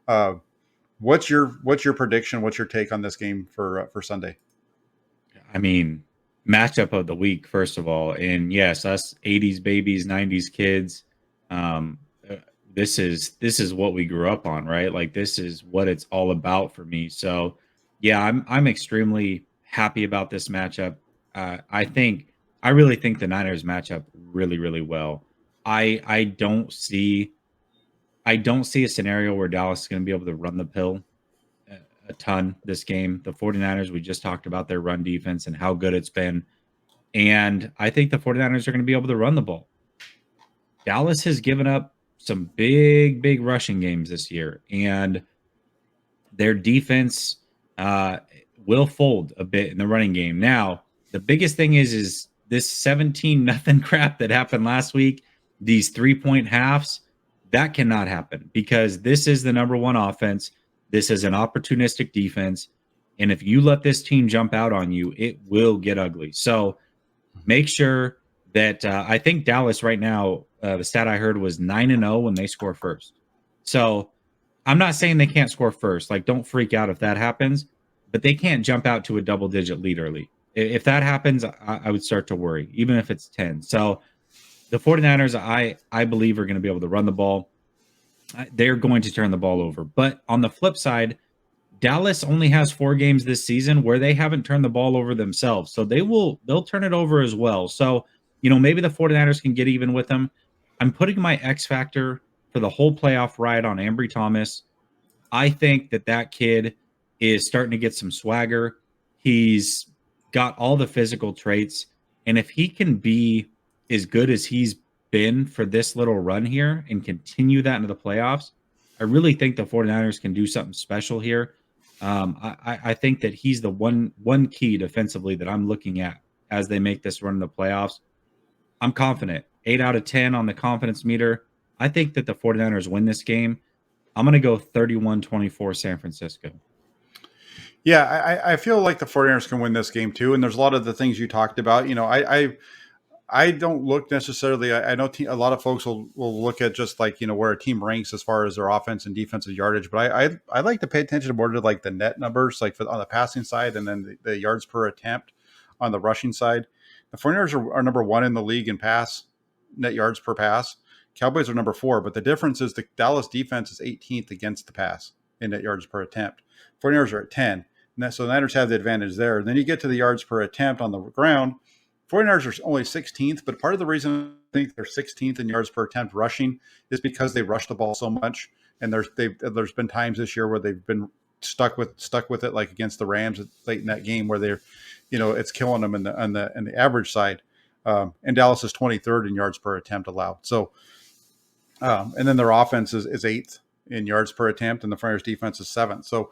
Uh, what's your prediction? What's your take on this game for Sunday? I mean, matchup of the week, first of all. And yes, us 80s babies, 90s kids, um, uh, this is what we grew up on, right? Like this is what it's all about for me. So, yeah, I'm extremely happy about this matchup. I really think the Niners match up really, really well. I I don't see I don't see a scenario where Dallas is going to be able to run the pill a a ton this game. The 49ers, we just talked about their run defense and how good it's been. And I think the 49ers are going to be able to run the ball. Dallas has given up some big, big rushing games this year, and their defense uh, will fold a bit in the running game. Now, the biggest thing is this 17 nothing crap that happened last week, these 3-point halves, that cannot happen because this is the number one offense. This is an opportunistic defense. And if you let this team jump out on you, it will get ugly. So make sure that I think Dallas right now, the stat I heard was 9-0 when they score first. So I'm not saying they can't score first. Like, don't freak out if that happens, but they can't jump out to a double digit lead early. If that happens, I would start to worry, even if it's 10. So the 49ers, I believe, are going to be able to run the ball. They're going to turn the ball over. But on the flip side, Dallas only has 4 games this season where they haven't turned the ball over themselves. So they'll turn it over as well. So, maybe the 49ers can get even with them. I'm putting my X factor for the whole playoff ride on Ambry Thomas. I think that kid is starting to get some swagger. He's got all the physical traits. And if he can be as good as he's been for this little run here and continue that into the playoffs, I really think the 49ers can do something special here. I think that he's the one key defensively that I'm looking at as they make this run in the playoffs. I'm confident. 8 out of 10 on the confidence meter. I think that the 49ers win this game. I'm going to go 31-24 San Francisco. Yeah, I feel like the 49ers can win this game too. And there's a lot of the things you talked about. I don't look necessarily. I know a lot of folks will look at just like where a team ranks as far as their offense and defensive yardage, but I like to pay attention more to like the net numbers, like on the passing side, and then the yards per attempt on the rushing side. The 49ers are number one in the league in pass net yards per pass. Cowboys are number four, but the difference is the Dallas defense is 18th against the pass in net yards per attempt. 49ers are at 10. So the Niners have the advantage there. And then you get to the yards per attempt on the ground. 49ers are only 16th, but part of the reason I think they're 16th in yards per attempt rushing is because they rush the ball so much. And there's been times this year where they've been stuck with it, like against the Rams late in that game where they're, it's killing them in the average side. And Dallas is 23rd in yards per attempt allowed. So, and then their offense is eighth in yards per attempt, and the 49ers defense is seventh. So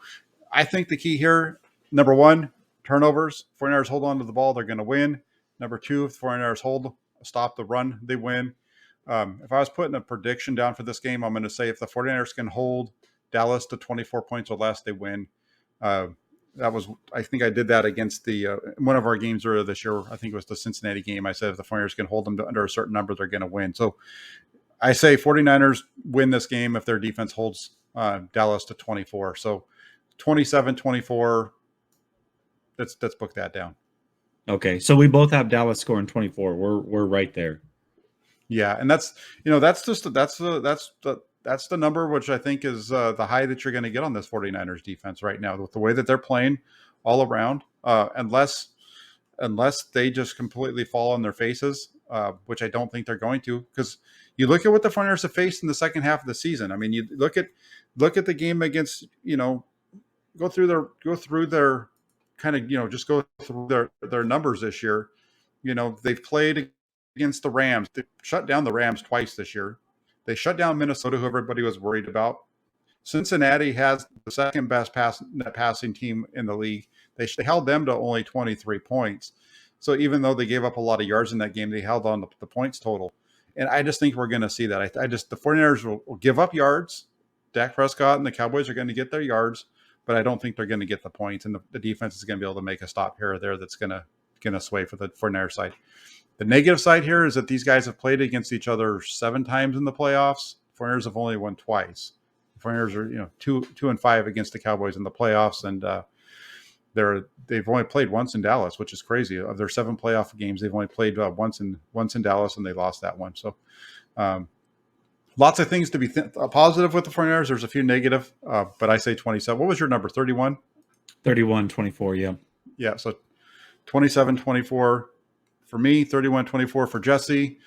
I think the key here, number one, turnovers. 49ers hold on to the ball, they're going to win. Number two, if the 49ers stop the run, they win. If I was putting a prediction down for this game, I'm going to say if the 49ers can hold Dallas to 24 points or less, they win. I think I did that against one of our games earlier this year. I think it was the Cincinnati game. I said if the 49ers can hold them to under a certain number, they're going to win. So I say 49ers win this game if their defense holds Dallas to 24. So 27-24. Let's book that down. Okay, so we both have Dallas scoring 24. We're right there. Yeah, and that's the number which I think is the high that you're going to get on this 49ers defense right now with the way that they're playing all around. Unless they just completely fall on their faces, which I don't think they're going to, because you look at what the 49ers have faced in the second half of the season. I mean, you look at the game against go through their kind of just go through their numbers this year. They've played against the Rams. They shut down the Rams twice this year. They shut down Minnesota, who everybody was worried about. Cincinnati has the second best net passing team in the league. They held them to only 23 points. So even though they gave up a lot of yards in that game, they held on the points total. And I just think we're going to see that. The 49ers will give up yards. Dak Prescott and the Cowboys are going to get their yards, but I don't think they're going to get the points. And the defense is going to be able to make a stop here or there that's going to sway for the 49ers side. The negative side here is that these guys have played against each other 7 times in the playoffs. 49ers have only won twice. 49ers are 2-5 against the Cowboys in the playoffs, and they've only played once in Dallas, which is crazy. Of their 7 playoff games, they've only played once in Dallas, and they lost that one. So lots of things to be positive with the 49ers. There's a few negative, but I say 27. What was your number? 31? 31-24, yeah. Yeah, so 27-24 for me, 31-24 for Jesse.